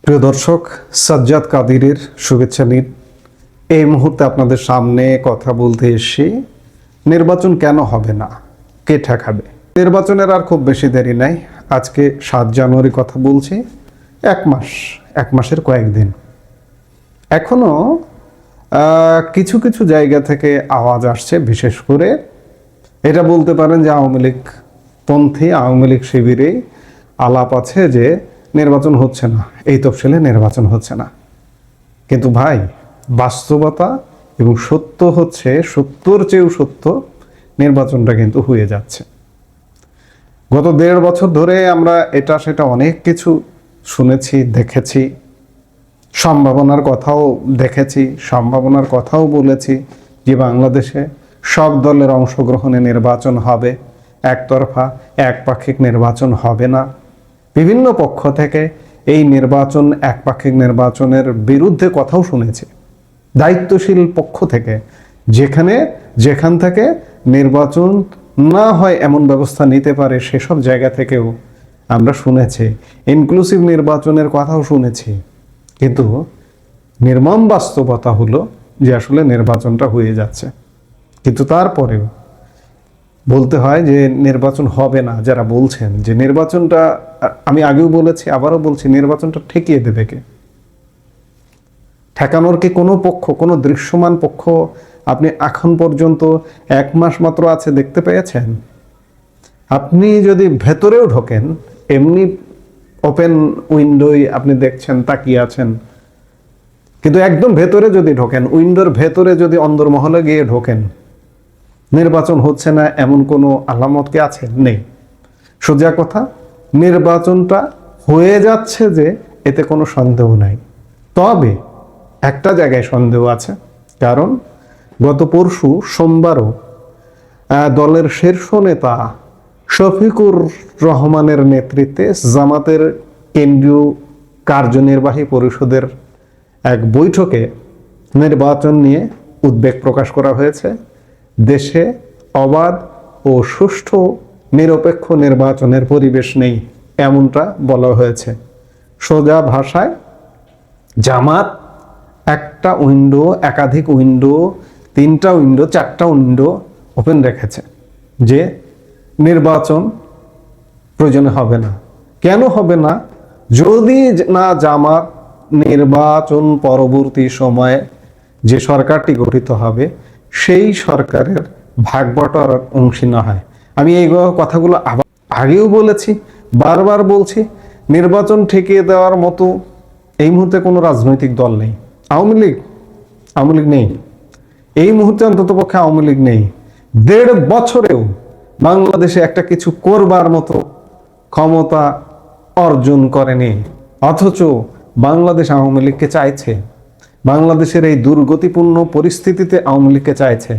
প্রিয় দর্শক, সাজ্জাদ কাদিরের শুভেচ্ছা নিন। এই মুহূর্তে আপনাদের সামনে কথা বলতে এসে নির্বাচন কেন হবে না, কে ঠেকাবে? নির্বাচনের আর খুব বেশি দেরি নাই। আজকে 7 জানুয়ারি কথা বলছি। এক মাসের কয়েকদিন এখনো কিছু কিছু জায়গা থেকে আওয়াজ আসছে। বিশেষ করে এটা বলতে পারেন যে আওয়ামী লীগ পন্থী, আওয়ামী লীগ শিবিরে আলাপ আছে যে নির্বাচন হচ্ছে না, এই তফসিলে নির্বাচন হচ্ছে না। কিন্তু ভাই, বাস্তবতা এবং সত্য হচ্ছে, সত্যর চেয়েও সত্য, নির্বাচনটা কিন্তু হয়ে যাচ্ছে। গত 1.5 বছর ধরে আমরা এটা সেটা অনেক কিছু শুনেছি, দেখেছি, সম্ভাবনার কথাও দেখেছি, সম্ভাবনার কথাও বলেছি যে বাংলাদেশে সব দলের অংশগ্রহণে নির্বাচন হবে, একতরফা একপাক্ষিক নির্বাচন হবে না। বিভিন্ন পক্ষ থেকে এই নির্বাচন, একপাক্ষিক নির্বাচনের বিরুদ্ধে কথাও শুনেছি। দায়িত্বশীল পক্ষ থেকে যেখান থেকে নির্বাচন না হয় এমন ব্যবস্থা নিতে পারে, সেসব জায়গা থেকেও আমরা শুনেছি। ইনক্লুসিভ নির্বাচনের কথাও শুনেছি। কিন্তু নির্মম বাস্তবতা হলো যে আসলে নির্বাচনটা হয়ে যাচ্ছে। কিন্তু তারপরেও বলতে হয় যে নির্বাচন হবে না। যারা বলছেন যে নির্বাচনটা, আমি আগেও বলেছি, আবারও বলছি, নির্বাচনটা ঠেকিয়ে দেবে কে? ঠেকানোর কি কোনো পক্ষ, কোনো দৃশ্যমান পক্ষ আপনি এখন পর্যন্ত 1 মাস মাত্র আছে দেখতে পেয়েছেন? আপনি যদি ভেতরেও ঢোকেন, এমনি ওপেন উইন্ডোয় আপনি দেখছেন, তাকিয়ে আছেন, কিন্তু একদম ভেতরে যদি ঢোকেন, উইন্ডোর ভেতরে যদি অন্দরমহলে গিয়ে ঢোকেন, নির্বাচন হচ্ছে না এমন কোনো আলামত কি আছে? নেই। সোজা কথা, নির্বাচনটা হয়ে যাচ্ছে যে এতে কোনো সন্দেহ নাই। তবে একটা জায়গায় সন্দেহ আছে। কারণ গত পরশু সোমবারও দলের শীর্ষ নেতা শফিকুর রহমানের নেতৃত্বে জামাতের কেন্দ্রীয় কার্যনির্বাহী পরিষদের এক বৈঠকে নির্বাচন নিয়ে উদ্বেগ প্রকাশ করা হয়েছে। দেশে অবাধ ও সুষ্ঠু নিরপেক্ষ নির্বাচনের পরিবেশ নেই, এমনটা বলা হয়েছে। সোজা ভাষায় জামাত একটা উইন্ডো, একাধিক উইন্ডো, 3টা উইন্ডো, 4টা উইন্ডো ওপেন রেখেছে যে নির্বাচন প্রয়োজনে হবে না। কেন হবে না? যদি না জামাত নির্বাচন পরবর্তী সময়ে যে সরকারটি গঠিত হবে সেই সরকারের ভাগবটার অংশী না হয়। আমি এই কথাগুলো আগেও বলেছি, বারবার বলছি, নির্বাচন ঠেকিয়ে দেওয়ার মতো এই মুহূর্তে কোনো রাজনৈতিক দল নেই। আওয়ামী লীগ নেই এই মুহূর্তে, অন্তত পক্ষে আওয়ামী লীগ নেই। 1.5 বছরেও বাংলাদেশে একটা কিছু করবার মতো ক্ষমতা অর্জন করেনি। অথচ বাংলাদেশ আওয়ামী লীগকে চাইছে, বাংলাদেশের এই দুর্গতিপূর্ণ পরিস্থিতিতে আওয়ামী লীগকে চাইছে।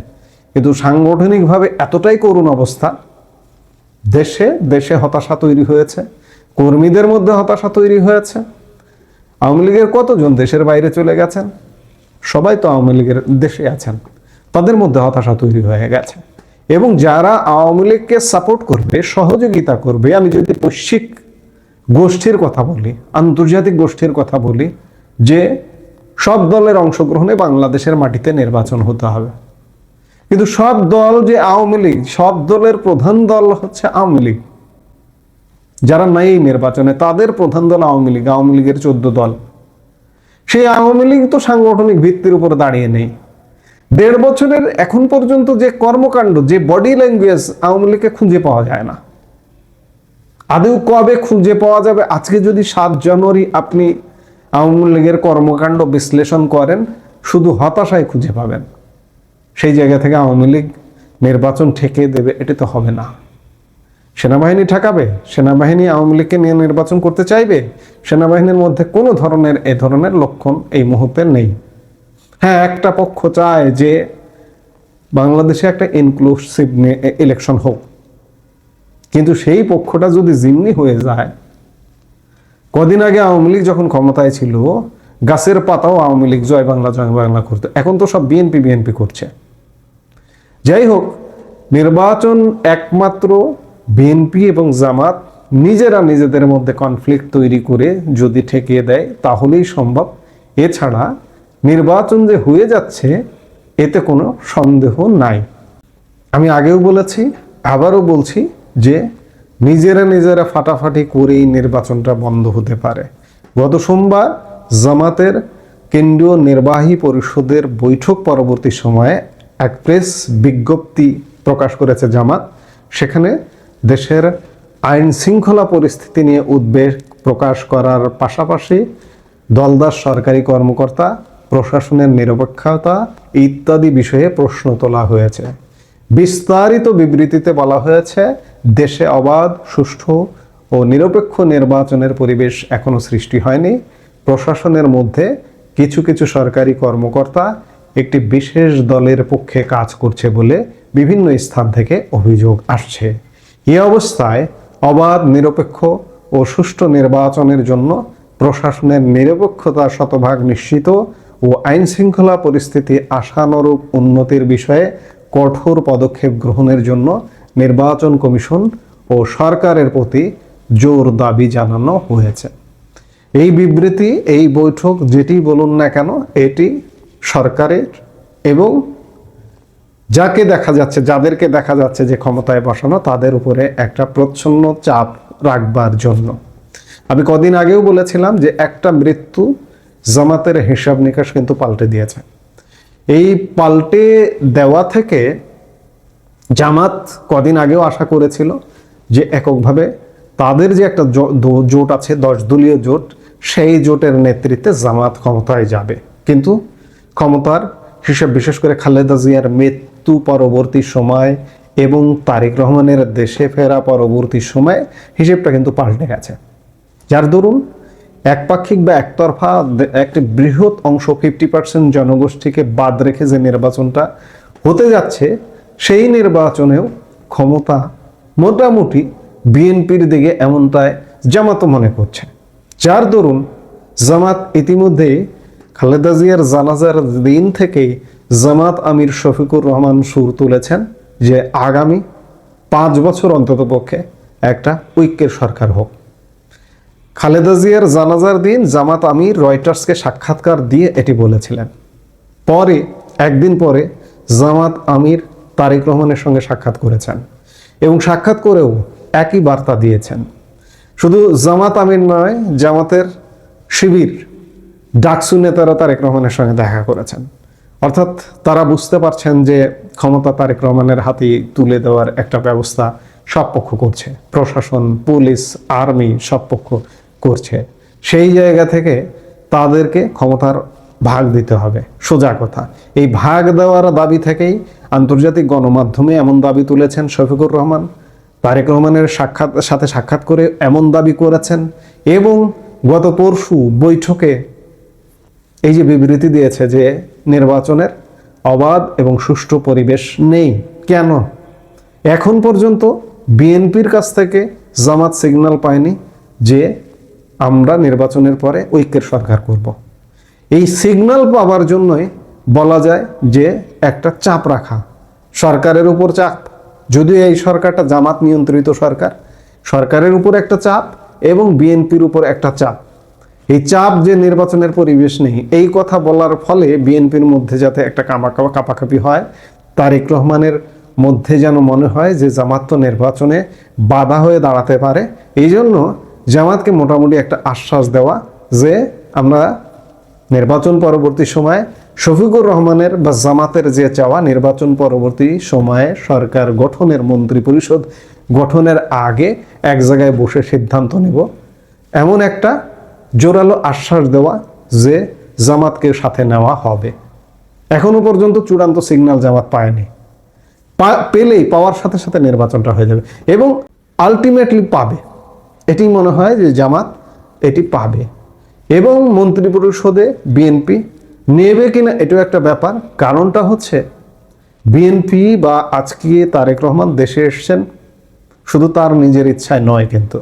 কিন্তু সাংগঠনিকভাবে এতটাই করুণ অবস্থা, দেশে হতাশা তৈরি হয়েছে, কর্মীদের মধ্যে হতাশা তৈরি হয়েছে। আওয়ামী লীগের কতজন দেশের বাইরে চলে গেছেন? সবাই তো আওয়ামী লীগের দেশে আছেন। তাদের মধ্যে হতাশা তৈরি হয়ে গেছে। এবং যারা আওয়ামী লীগকে সাপোর্ট করবে, সহযোগিতা করবে, আমি যদি বৈশ্বিক গোষ্ঠীর কথা বলি, আন্তর্জাতিক গোষ্ঠীর কথা বলি, যে সব দলের অংশগ্রহণে বাংলাদেশের মাটিতে নির্বাচন হতে হবে। কিন্তু সব দল যে আওয়ামী লীগ, সব দলের প্রধান দল হচ্ছে আওয়ামী লীগ। যারা নাই এই নির্বাচনে, তাদের প্রধান দল আওয়ামী লীগ, আওয়ামী লীগের 14 দল। সেই আওয়ামী লীগ তো সাংগঠনিক ভিত্তির উপর দাঁড়িয়ে নেই। 1.5 বছরের এখন পর্যন্ত যে কর্মকাণ্ড, যে বডি ল্যাঙ্গুয়েজ, আওয়ামী লীগকে খুঁজে পাওয়া যায় না। আদৌ কবে খুঁজে পাওয়া যাবে? আজকে যদি 7 জানুয়ারি আপনি আওয়ামী লীগের কর্মকাণ্ড বিশ্লেষণ করেন, শুধু হতাশায় খুঁজে পাবেন। সেই জায়গা থেকে আওয়ামী লীগ নির্বাচন ঠেকিয়ে দেবে, এটা তো হবে না। সেনাবাহিনী ঠেকাবে? সেনাবাহিনী আওয়ামী লীগকে নিয়ে নির্বাচন করতে চাইবে? সেনাবাহিনীর মধ্যে কোনো ধরনের এ ধরনের লক্ষণ এই মুহূর্তে নেই। হ্যাঁ, একটা পক্ষ চায় যে বাংলাদেশে একটা ইনক্লুসিভ ইলেকশন হোক, কিন্তু সেই পক্ষটা যদি জিম্মি হয়ে যায়। কদিন আগে আওয়ামী লীগ যখন ক্ষমতায় ছিল, গাছের পাতাও আওয়ামী লীগ জয় বাংলা করতো। এখন তো সব বিএনপি করছে। যাই হোক, নির্বাচন একমাত্র বিএনপি এবং জামাত নিজেরা নিজেদের মধ্যে কনফ্লিক্ট তৈরি করে যদি ঠেকিয়ে দেয় তাহলেই সম্ভব। এছাড়া নির্বাচন যে হয়ে যাচ্ছে এতে কোনো সন্দেহ নাই। আমি আগেও বলেছি, আবারও বলছি যে নিজেরা ফাটাফাটি করেই নির্বাচনটা বন্ধ হতে পারে। গত সোমবার জামাতের কেন্দ্রীয় নির্বাহী পরিষদের বৈঠক পরবর্তী সময়ে এক প্রেস বিজ্ঞপ্তি প্রকাশ করেছে জামাত। সেখানে দেশের আইন শৃঙ্খলা পরিস্থিতি নিয়ে উদ্বেগ প্রকাশ করার পাশাপাশি দলদাস সরকারি কর্মকর্তা, প্রশাসনের নিরপেক্ষতা ইত্যাদি বিষয়ে প্রশ্ন তোলা হয়েছে। বিস্তারিত বিবৃতিতে বলা হয়েছে, দেশে অবাধ, সুষ্ঠু ও নিরপেক্ষ নির্বাচনের পরিবেশ এখনো সৃষ্টি হয়নি। প্রশাসনের মধ্যে কিছু কিছু সরকারি কর্মকর্তা একটি বিশেষ দলের পক্ষে কাজ করছে বলে বিভিন্ন স্থান থেকে অভিযোগ আসছে। এই অবস্থায় অবাধ, নিরপেক্ষ ও সুষ্ঠু নির্বাচনের জন্য প্রশাসনের নিরপেক্ষতা শতভাগ নিশ্চিত ও আইন শৃঙ্খলা পরিস্থিতি আশানুরূপ উন্নতির বিষয়ে কঠোর পদক্ষেপ গ্রহণের জন্য নির্বাচন কমিশন ও সরকারের প্রতি জোর দাবি জানানো হয়েছে। এই বিবৃতি, এই বৈঠক যেটি বলুন না কেন, এটি সরকারের এবং যাদেরকে দেখা যাচ্ছে যে ক্ষমতায় বসানো, তাদের উপরে একটা প্রচ্ছন্ন চাপ রাখবার জন্য। আমি কদিন আগেও বলেছিলাম যে একটা মৃত্যু জামাতের হিসাব নিকাশ কিন্তু পাল্টে দিয়েছে। এই পাল্টে দেওয়া থেকে জামাত কদিন আগেও আশা করেছিল যে এককভাবে তাদের যে একটা জোট আছে, 10 দলীয় জোট, সেই জোটের নেতৃত্বে জামাত ক্ষমতায় যাবে। কিন্তু ক্ষমতার হিসাব, বিশেষ করে খালেদা জিয়ার মৃত্যু পরবর্তী সময় এবং তারেক রহমানের দেশে ফেরা পরবর্তী সময় হিসেবটা কিন্তু পাল্টে গেছে। যার দরুন একপাক্ষিক বা একতরফা একটি বৃহৎ অংশ 50% জনগোষ্ঠীকে বাদ রেখে যে নির্বাচনটা হতে যাচ্ছে, সেই নির্বাচনেও ক্ষমতা মোটামুটি বিএনপির দিকে এমনটাই জামাত মনে করছে। যার দরুন জামাত ইতিমধ্যেই খালেদা জিয়ার জানাজার দিন থেকেই জামাত আমির শফিকুর রহমান সুর তুলেছেন যে আগামী 5 বছর অন্তত পক্ষে একটা ঐক্যের সরকার হোক। খালেদা জিয়ার জানাজার দিন জামাত আমির রয়টার্সকে সাক্ষাৎকার দিয়ে এটি বলেছিলেন। পরে একদিন পরে জামাত আমির তারেক রহমানের সঙ্গে সাক্ষাৎ করেছেন এবং সাক্ষাৎ করেও একই বার্তা দিয়েছেন। শুধু জামাত আমির নয়, জামাতের শিবির ডাকসু নেতারা তারেক রহমানের সঙ্গে দেখা করেছেন। অর্থাৎ তারা বুঝতে পারছেন যে ক্ষমতা তারেক রহমানের হাতে তুলে দেওয়ার একটা ব্যবস্থা সব পক্ষ করছে, প্রশাসন, পুলিশ, আর্মি সব পক্ষ করছে। সেই জায়গা থেকে তাদেরকে ক্ষমতার ভাগ দিতে হবে, সোজা কথা। এই ভাগ দেওয়ার দাবি থেকেই আন্তর্জাতিক গণমাধ্যমে এমন দাবি তুলেছেন শফিকুর রহমান, তারেক রহমানের সাথে সাক্ষাৎ করে এমন দাবি করেছেন এবং গত পরশু বৈঠকে এই যে বিবৃতি দিয়েছে যে নির্বাচনের অবাধ এবং সুষ্ঠু পরিবেশ নেই। কেন? এখন পর্যন্ত বিএনপির কাছ থেকে জামাত সিগন্যাল পায়নি যে আমরা নির্বাচনের পরে ঐক্যের সরকার করব। এই সিগন্যাল পাওয়ার জন্যই বলা যায় যে একটা চাপ রাখা, সরকারের উপর চাপ। যদিও এই সরকারটা জামাত নিয়ন্ত্রিত সরকার, সরকারের উপর একটা চাপ এবং বিএনপির উপর একটা চাপ। এই চাপ যে নির্বাচনের পরিবেশ নেই, এই কথা বলার ফলে বিএনপির মধ্যে যাতে একটা কাপাকাপি হয়, তারেক রহমানের মধ্যে যেন মনে হয় যে জামাত তো নির্বাচনে বাধা হয়ে দাঁড়াতে পারে। এই জন্য জামাতকে মোটামুটি একটা আশ্বাস দেওয়া যে আমরা নির্বাচন পরবর্তী সময়ে শফিকুর রহমানের বা জামাতের যে চাওয়া, নির্বাচন পরবর্তী সময়ে সরকার গঠনের, মন্ত্রী পরিষদ গঠনের আগে এক জায়গায় বসে সিদ্ধান্ত নেব, এমন একটা জোরালো আশ্বাস দেওয়া যে জামাতকে সাথে নেওয়া হবে। এখনো পর্যন্ত চূড়ান্ত সিগন্যাল জামাত পায়নি। পেলেই পাওয়ার সাথে সাথে নির্বাচনটা হয়ে যাবে এবং আলটিমেটলি পাবে, এটি মনে হয় যে জামাত এটি পাবে। এবং মন্ত্রী পরিষদে বিএনপি নেবে কিনা এটাও একটা ব্যাপার। কারণটা হচ্ছে বিএনপি বা আজকে তারেক রহমান দেশে এসছেন শুধু তার নিজের ইচ্ছায় নয়, কিন্তু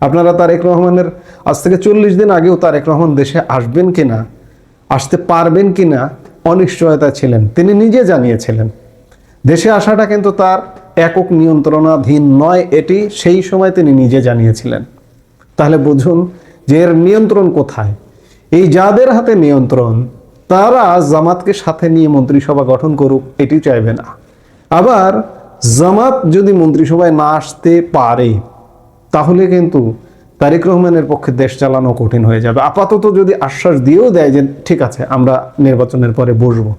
আপনারা তারেক রহমানের আজ থেকে 40 দিন আগেও তারেক রহমান দেশে আসবেন কিনা, আসতে পারবেন কিনা অনিশ্চয়তা ছিলেন। তিনি নিজে জানিয়েছিলেন দেশে আসাটা কিন্তু তার একক নিয়ন্ত্রণাধীন নয়, এটি সেই সময় তিনি নিজে জানিয়েছিলেন। তাহলে বুঝুন যে এর নিয়ন্ত্রণ কোথায়। এই যাদের হাতে নিয়ন্ত্রণ তারা জামাতকে সাথে নিয়ে মন্ত্রিসভা গঠন করুক, এটি চাইবে না। আবার জামাত যদি মন্ত্রিসভায় না আসতে পারে তাহলে কিন্তু তারেক রহমানের পক্ষে দেশ চালানো কঠিন হয়ে যাবে। আপাতত যদি আশ্বাস দিয়েও দেয় যে ঠিক আছে আমরা নির্বাচনের পরে বসবো,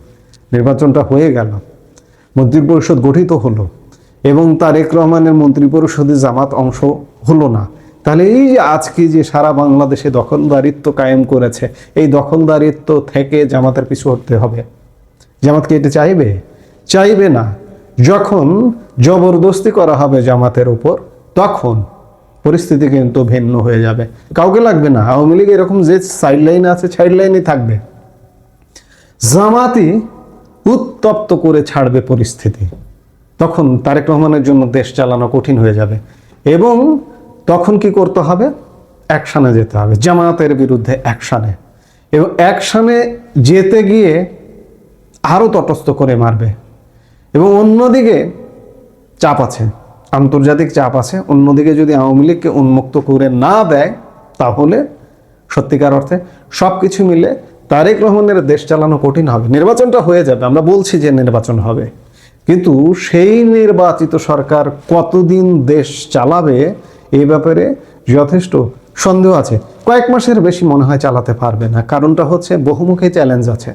নির্বাচনটা হয়ে গেল, মন্ত্রিপরিষদ গঠিত হলো এবং তারেক রহমানের মন্ত্রিপরিষদে জামাত অংশ হলো না, তাহলে এই যে আজকে যে সারা বাংলাদেশে দখলদারিত্ব কায়েম করেছে, এই দখলদারিত্ব থেকে জামাতের পিছু হটতে হবে। জামাত কি এটা চাইবে? চাইবে না। যখন জবরদস্তি করা হবে জামাতের উপর তখন পরিস্থিতি কিন্তু ভিন্ন হয়ে যাবে। কাউকে লাগবে না, আওয়ামী লীগ এরকম যে সাইড লাইনে আছে সাইড লাইনে থাকবে, জামাতই উত্তপ্ত করে ছাড়বে পরিস্থিতি। তখন তারেক রহমানের জন্য দেশ চালানো কঠিন হয়ে যাবে এবং তখন কি করতে হবে? অ্যাকশানে যেতে হবে, জামাতের বিরুদ্ধে অ্যাকশানে। এবং অ্যাকশানে যেতে গিয়ে আরও তটস্থ করে মারবে। এবং অন্যদিকে চাপ আছে, আন্তর্জাতিক চাপ আছে। অন্যদিকে যদি আওয়ামী লীগকে উন্মুক্ত করে না দেয় তাহলে সত্যিকার অর্থে সব কিছু মিলে তারেক রহমানের দেশ চালানো কঠিন হবে। নির্বাচনটা হয়ে যাবে, আমরা বলছি যে নির্বাচন হবে, কিন্তু সেই নির্বাচিত সরকার কতদিন দেশ চালাবে এই ব্যাপারে যথেষ্ট সন্দেহ আছে। কয়েক মাসের বেশি মনে হয় চালাতে পারবে না। কারণটা হচ্ছে বহুমুখী চ্যালেঞ্জ আছে।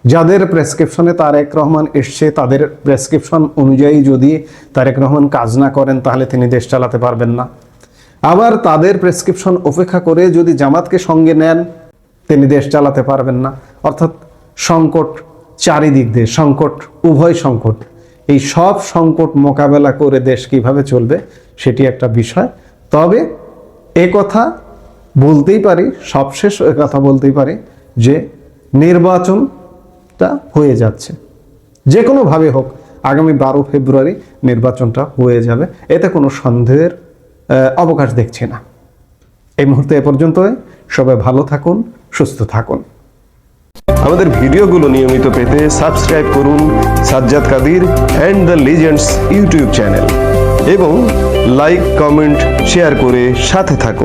যাদের প্রেসক্রিপশনে তারেক রহমান এসছে তাদের প্রেসক্রিপশন অনুযায়ী যদি তারেক রহমান কাজ না করেন তাহলে তিনি দেশ চালাতে পারবেন না। আবার তাদের প্রেসক্রিপশন উপেক্ষা করে যদি জামাতকে সঙ্গে নেন তিনি দেশ চালাতে পারবেন না। অর্থাৎ সংকট চারিদিক দিয়ে, সংকট, উভয় সংকট। এই সব সংকট মোকাবেলা করে দেশ কিভাবে চলবে সেটি একটা বিষয়। তবে এ কথা বলতেই পারি, সবশেষ এ কথা বলতেই পারি যে নির্বাচনটা হয়ে যাচ্ছে, যে কোনোভাবে হোক আগামী 12 ফেব্রুয়ারি নির্বাচনটা হয়ে যাবে, এতে কোনো সন্দেহের অবকাশ দেখছি না। এই মুহূর্তে এ পর্যন্তই। সবাই ভালো থাকুন, সুস্থ থাকুন। আমাদের ভিডিওগুলো নিয়মিত পেতে সাবস্ক্রাইব করুন Sajjad Kadir and the legends YouTube channel এবং লাইক, কমেন্ট, শেয়ার করে সাথে থাকুন।